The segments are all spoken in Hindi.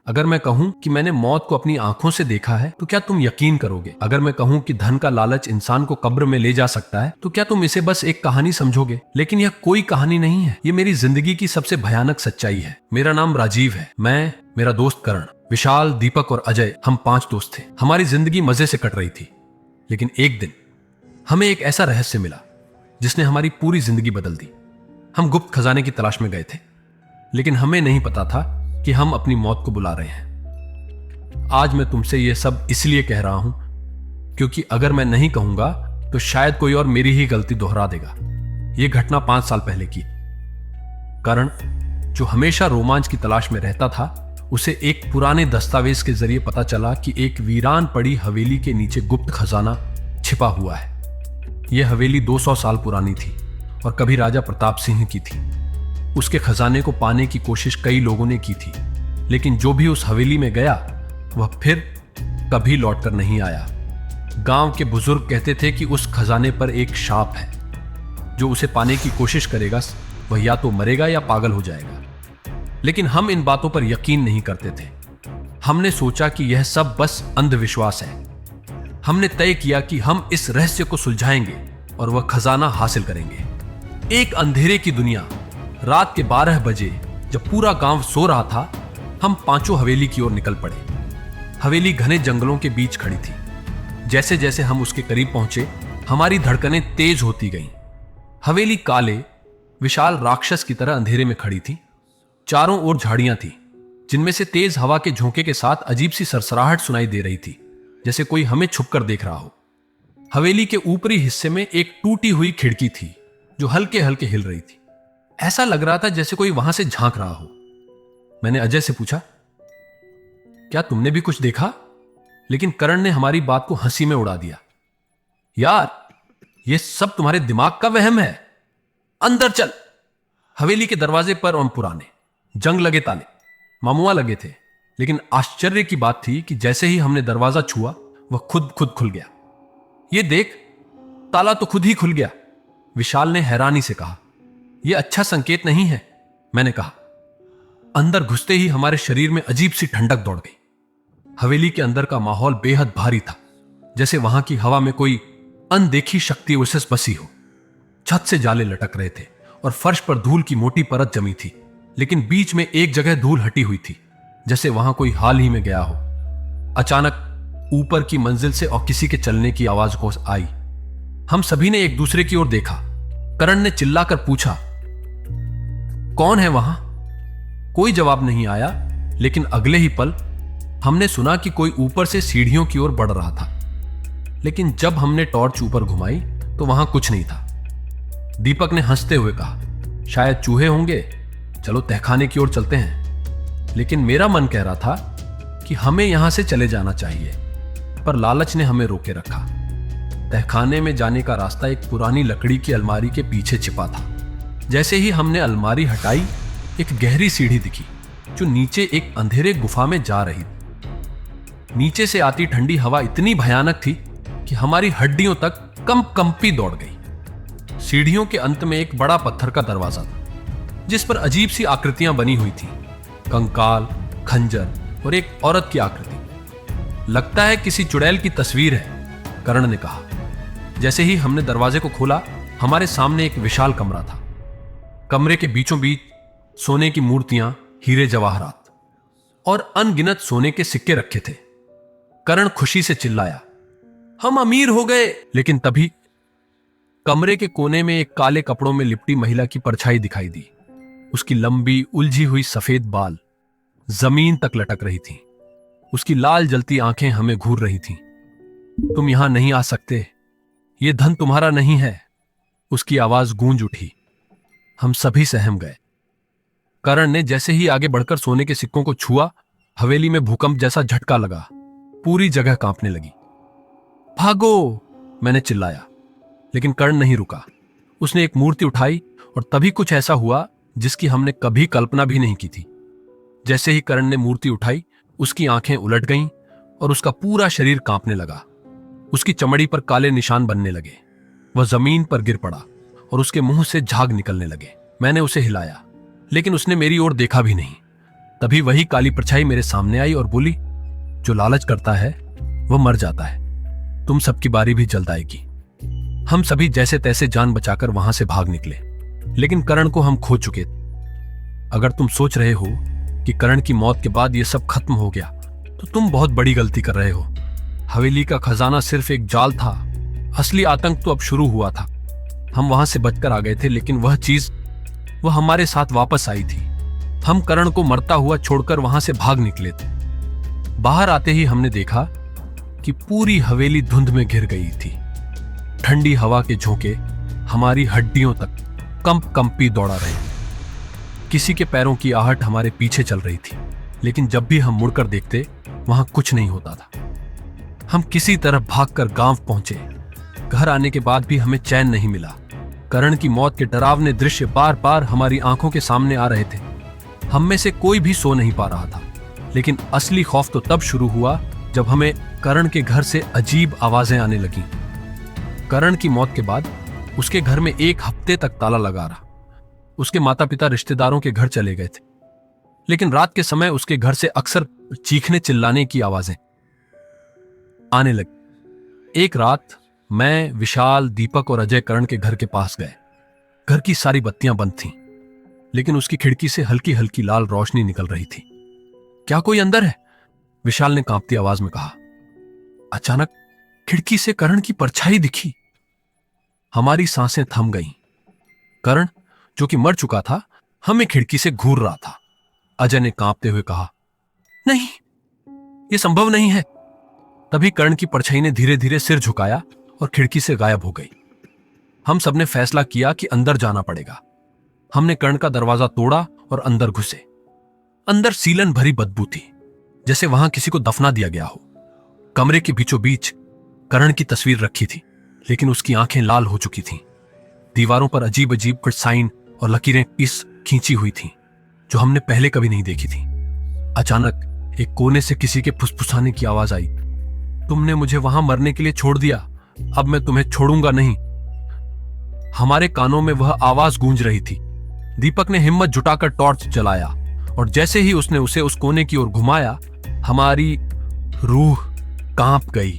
अगर मैं कहूं कि मैंने मौत को अपनी आंखों से देखा है तो क्या तुम यकीन करोगे? अगर मैं कहूं कि धन का लालच इंसान को कब्र में ले जा सकता है तो क्या तुम इसे बस एक कहानी समझोगे? लेकिन यह कोई कहानी नहीं है, ये मेरी जिंदगी की सबसे भयानक सच्चाई है। मेरा नाम राजीव है। मैं, मेरा दोस्त करण, विशाल, दीपक और अजय, हम 5 दोस्त थे। हमारी जिंदगी मजे से कट रही थी। लेकिन एक दिन हमें एक ऐसा रहस्य मिला जिसने हमारी पूरी जिंदगी बदल दी। हम गुप्त खजाने की तलाश में गए थे, लेकिन हमें नहीं पता था कि हम अपनी मौत को बुला रहे हैं। आज मैं तुमसे यह सब इसलिए कह रहा हूं क्योंकि अगर मैं नहीं कहूंगा तो शायद कोई और मेरी ही गलती दोहरा देगा। यह घटना 5 साल पहले की। करण, जो हमेशा रोमांच की तलाश में रहता था, उसे एक पुराने दस्तावेज के जरिए पता चला कि एक वीरान पड़ी हवेली के नीचे गुप्त खजाना छिपा हुआ है। यह हवेली 200 साल पुरानी थी और कभी राजा प्रताप सिंह की थी। उसके खजाने को पाने की कोशिश कई लोगों ने की थी, लेकिन जो भी उस हवेली में गया वह फिर कभी लौटकर नहीं आया। गांव के बुजुर्ग कहते थे कि उस खजाने पर एक शाप है। जो उसे पाने की कोशिश करेगा वह या तो मरेगा या पागल हो जाएगा। लेकिन हम इन बातों पर यकीन नहीं करते थे। हमने सोचा कि यह सब बस अंधविश्वास है। हमने तय किया कि हम इस रहस्य को सुलझाएंगे और वह खजाना हासिल करेंगे। एक अंधेरे की दुनिया, रात के 12 बजे जब पूरा गांव सो रहा था, हम 5 हवेली की ओर निकल पड़े। हवेली घने जंगलों के बीच खड़ी थी। जैसे जैसे हम उसके करीब पहुंचे, हमारी धड़कनें तेज होती गईं। हवेली काले, विशाल राक्षस की तरह अंधेरे में खड़ी थी। चारों ओर झाड़ियां थी, जिनमें से तेज हवा के झोंके के साथ अजीब सी सरसराहट सुनाई दे रही थी, जैसे कोई हमें छुपकर देख रहा हो। हवेली के ऊपरी हिस्से में एक टूटी हुई खिड़की थी जो हल्के हल्के हिल रही थी। ऐसा लग रहा था जैसे कोई वहां से झांक रहा हो। मैंने अजय से पूछा, क्या तुमने भी कुछ देखा? लेकिन करण ने हमारी बात को हंसी में उड़ा दिया। यार, यह सब तुम्हारे दिमाग का वहम है। अंदर चल। हवेली के दरवाजे पर और पुराने जंग लगे ताले मामुआ लगे थे, लेकिन आश्चर्य की बात थी कि जैसे ही हमने दरवाजा छुआ वह खुद खुल गया। यह देख, ताला तो खुद ही खुल गया, विशाल ने हैरानी से कहा। यह अच्छा संकेत नहीं है, मैंने कहा। अंदर घुसते ही हमारे शरीर में अजीब सी ठंडक दौड़ गई। हवेली के अंदर का माहौल बेहद भारी था, जैसे वहां की हवा में कोई अनदेखी शक्ति उसे बसी हो। छत से जाले लटक रहे थे और फर्श पर धूल की मोटी परत जमी थी, लेकिन बीच में एक जगह धूल हटी हुई थी, जैसे वहां कोई हाल ही में गया हो। अचानक ऊपर की मंजिल से और किसी के चलने की आवाज को आई। हम सभी ने एक दूसरे की ओर देखा। करण ने चिल्लाकर पूछा, कौन है वहां? कोई जवाब नहीं आया, लेकिन अगले ही पल हमने सुना कि कोई ऊपर से सीढ़ियों की ओर बढ़ रहा था। लेकिन जब हमने टॉर्च ऊपर घुमाई तो वहां कुछ नहीं था। दीपक ने हंसते हुए कहा, शायद चूहे होंगे, चलो तहखाने की ओर चलते हैं। लेकिन मेरा मन कह रहा था कि हमें यहां से चले जाना चाहिए, पर लालच ने हमें रोके रखा। तहखाने में जाने का रास्ता एक पुरानी लकड़ी की अलमारी के पीछे छिपा था। जैसे ही हमने अलमारी हटाई, एक गहरी सीढ़ी दिखी जो नीचे एक अंधेरे गुफा में जा रही थी। नीचे से आती ठंडी हवा इतनी भयानक थी कि हमारी हड्डियों तक कंपी दौड़ गई। सीढ़ियों के अंत में एक बड़ा पत्थर का दरवाजा था, जिस पर अजीब सी आकृतियां बनी हुई थी, कंकाल, खंजर और एक औरत की आकृति। लगता है किसी चुड़ैल की तस्वीर है, करण ने कहा। जैसे ही हमने दरवाजे को खोला, हमारे सामने एक विशाल कमरा था। कमरे के बीचों बीच सोने की मूर्तियां, हीरे जवाहरात और अनगिनत सोने के सिक्के रखे थे। करण खुशी से चिल्लाया, हम अमीर हो गए। लेकिन तभी कमरे के कोने में एक काले कपड़ों में लिपटी महिला की परछाई दिखाई दी। उसकी लंबी उलझी हुई सफेद बाल जमीन तक लटक रही थी। उसकी लाल जलती आंखें हमें घूर रही थीं। तुम यहां नहीं आ सकते, यह धन तुम्हारा नहीं है, उसकी आवाज गूंज उठी। हम सभी सहम गए। करण ने जैसे ही आगे बढ़कर सोने के सिक्कों को छुआ, हवेली में भूकंप जैसा झटका लगा। पूरी जगह कांपने लगी। भागो, मैंने चिल्लाया, लेकिन कर्ण नहीं रुका। उसने एक मूर्ति उठाई और तभी कुछ ऐसा हुआ जिसकी हमने कभी कल्पना भी नहीं की थी। जैसे ही कर्ण ने मूर्ति उठाई, उसकी आंखें उलट गईं और उसका पूरा शरीर कांपने लगा। उसकी चमड़ी पर काले निशान बनने लगे। वह जमीन पर गिर पड़ा और उसके मुंह से झाग निकलने लगे। मैंने उसे हिलाया, लेकिन उसने मेरी ओर देखा भी नहीं। तभी वही काली परछाई मेरे सामने आई और बोली, जो लालच करता है वह मर जाता है, तुम सबकी बारी भी जल्द आएगी। हम सभी जैसे तैसे जान बचाकर वहां से भाग निकले, लेकिन करण को हम खो चुके थे। अगर तुम सोच रहे हो कि करण की मौत के बाद यह सब खत्म हो गया, तो तुम बहुत बड़ी गलती कर रहे हो। हवेली का खजाना सिर्फ एक जाल था, असली आतंक तो अब शुरू हुआ था। हम वहां से बचकर आ गए थे, लेकिन वह हमारे साथ वापस आई थी। हम करण को मरता हुआ छोड़कर वहां से भाग निकले थे। बाहर आते ही हमने देखा कि पूरी हवेली धुंध में घिर गई थी। ठंडी हवा के झोंके हमारी हड्डियों तक कंपी दौड़ा रहे। किसी के पैरों की आहट हमारे पीछे चल रही थी, लेकिन जब भी हम मुड़कर देखते वहां कुछ नहीं होता था। हम किसी तरह भागकर गांव पहुंचे। घर आने के बाद भी हमें चैन नहीं मिला। करण की मौत के डरावने दृश्य बार बार हमारी आंखों के सामने आ रहे थे। हम में से कोई भी सो नहीं पा रहा था, लेकिन असली खौफ तो तब शुरू हुआ जब हमें करण के घर से अजीब आवाजें आने लगीं। करण की मौत के बाद उसके घर में 1 हफ्ते तक ताला लगा रहा। उसके माता पिता रिश्तेदारों के घर चले गए थे, लेकिन रात के समय उसके घर से अक्सर चीखने चिल्लाने की आवाजें आने लगी। एक रात मैं, विशाल, दीपक और अजय करण के घर के पास गए। घर की सारी बत्तियां बंद थीं, लेकिन उसकी खिड़की से हल्की हल्की लाल रोशनी निकल रही थी। क्या कोई अंदर है? विशाल ने कांपती आवाज में कहा। अचानक खिड़की से करण की परछाई दिखी। हमारी सांसें थम गईं। करण, जो कि मर चुका था, हमें खिड़की से घूर रहा था। अजय ने कांपते हुए कहा, नहीं, यह संभव नहीं है। तभी करण की परछाई ने धीरे धीरे सिर झुकाया और खिड़की से गायब हो गई। हम सबने फैसला किया कि अंदर जाना पड़ेगा। हमने कर्ण का दरवाजा तोड़ा और अंदर घुसे। अंदर सीलन भरी बदबू थी, जैसे वहां किसी को दफना दिया गया हो। कमरे के बीचों बीच कर्ण की तस्वीर रखी थी, लेकिन उसकी आंखें लाल हो चुकी थीं। दीवारों पर अजीब अजीब कुछ साइन और लकीरें खींची हुई थीं, जो हमने पहले कभी नहीं देखी थी। अचानक एक कोने से किसी के फुसफुसाने की आवाज आई, तुमने मुझे वहां मरने के लिए छोड़ दिया, अब मैं तुम्हें छोड़ूंगा नहीं। हमारे कानों में वह आवाज गूंज रही थी। दीपक ने हिम्मत जुटाकर टॉर्च जलाया, और जैसे ही उसने उसे उस कोने की ओर घुमाया, हमारी रूह कांप गई।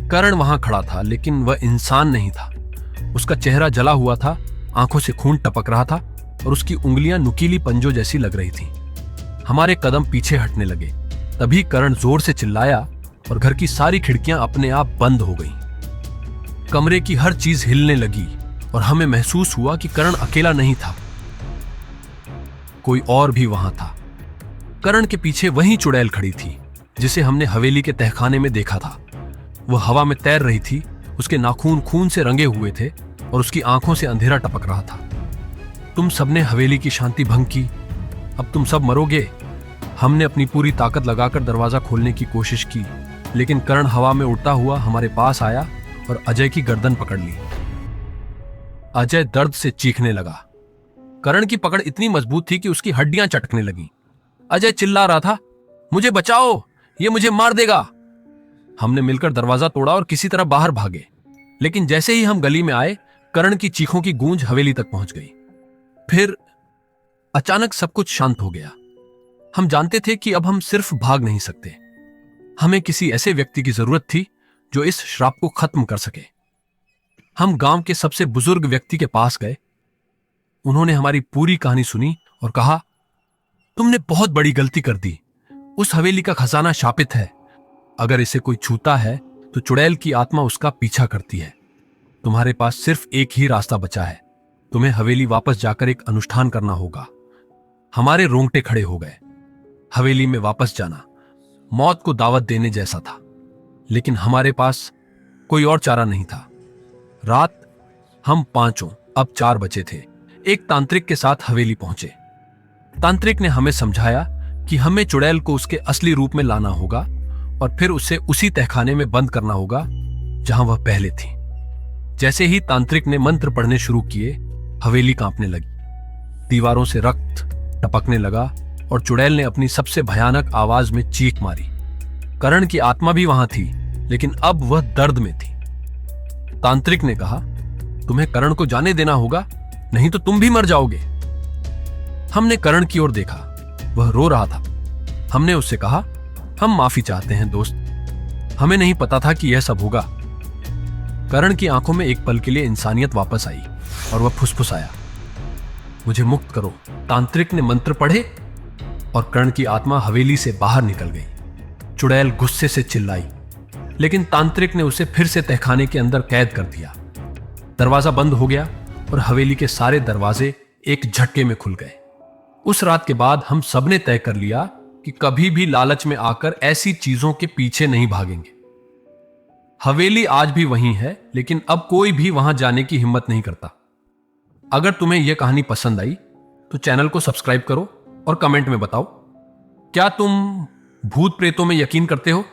करण वहां खड़ा था, लेकिन वह इंसान नहीं था। उसका चेहरा जला हुआ था, आंखों से खून टपक रहा था और उसकी उंगलियां नुकीली पंजों जैसी लग रही थीं। हमारे कदम पीछे हटने लगे। तभी करण जोर से चिल्लाया और घर की सारी खिड़कियां अपने आप बंद हो गईं। कमरे की हर चीज हिलने लगी और हमें महसूस हुआ कि करण अकेला नहीं था, कोई और भी वहां था। करण के पीछे वही चुड़ैल खड़ी थी जिसे हमने हवेली के तहखाने में देखा था। वह हवा में तैर रही थी, उसके नाखून खून से रंगे हुए थे और उसकी आंखों से अंधेरा टपक रहा था। तुम सबने हवेली की शांति भंग की, अब तुम सब मरोगे। हमने अपनी पूरी ताकत लगाकर दरवाजा खोलने की कोशिश की, लेकिन करण हवा में उड़ता हुआ हमारे पास आया और अजय की गर्दन पकड़ ली। अजय दर्द से चीखने लगा। करण की पकड़ इतनी मजबूत थी कि उसकी हड्डियां चटकने लगीं। अजय चिल्ला रहा था, मुझे बचाओ, ये मुझे मार देगा। हमने मिलकर दरवाजा तोड़ा और किसी तरह बाहर भागे, लेकिन जैसे ही हम गली में आए, करण की चीखों की गूंज हवेली तक पहुंच गई। फिर अचानक सब कुछ शांत हो गया। हम जानते थे कि अब हम सिर्फ भाग नहीं सकते। हमें किसी ऐसे व्यक्ति की जरूरत थी जो इस श्राप को खत्म कर सके। हम गांव के सबसे बुजुर्ग व्यक्ति के पास गए। उन्होंने हमारी पूरी कहानी सुनी और कहा, तुमने बहुत बड़ी गलती कर दी। उस हवेली का खजाना शापित है। अगर इसे कोई छूता है तो चुड़ैल की आत्मा उसका पीछा करती है। तुम्हारे पास सिर्फ एक ही रास्ता बचा है। तुम्हें हवेली वापस जाकर एक अनुष्ठान करना होगा। हमारे रोंगटे खड़े हो गए। हवेली में वापस जाना मौत को दावत देने जैसा था, लेकिन हमारे पास कोई और चारा नहीं था। रात हम पांचों, अब 4 बचे थे, एक तांत्रिक के साथ हवेली पहुंचे। तांत्रिक ने हमें समझाया कि हमें चुड़ैल को उसके असली रूप में लाना होगा और फिर उसे उसी तहखाने में बंद करना होगा जहां वह पहले थी। जैसे ही तांत्रिक ने मंत्र पढ़ने शुरू किए, हवेली कांपने लगी, दीवारों से रक्त टपकने लगा और चुड़ैल ने अपनी सबसे भयानक आवाज में चीख मारी। करण की आत्मा भी वहां थी, लेकिन अब वह दर्द में थी। तांत्रिक ने कहा, तुम्हें करण को जाने देना होगा, नहीं तो तुम भी मर जाओगे। हमने करण की ओर देखा। वह रो रहा था। हमने उससे कहा, हम माफी चाहते हैं दोस्त, हमें नहीं पता था कि यह सब होगा। करण की आंखों में एक पल के लिए इंसानियत वापस आई और वह फुसफुसाया, मुझे मुक्त करो। तांत्रिक ने मंत्र पढ़े और कर्ण की आत्मा हवेली से बाहर निकल गई। चुड़ैल गुस्से से चिल्लाई, लेकिन तांत्रिक ने उसे फिर से तहखाने के अंदर कैद कर दिया। दरवाजा बंद हो गया और हवेली के सारे दरवाजे एक झटके में खुल गए। उस रात के बाद हम सबने तय कर लिया कि कभी भी लालच में आकर ऐसी चीजों के पीछे नहीं भागेंगे। हवेली आज भी वहीं है, लेकिन अब कोई भी वहां जाने की हिम्मत नहीं करता। अगर तुम्हें यह कहानी पसंद आई तो चैनल को सब्सक्राइब करो और कमेंट में बताओ, क्या तुम भूत प्रेतों में यकीन करते हो?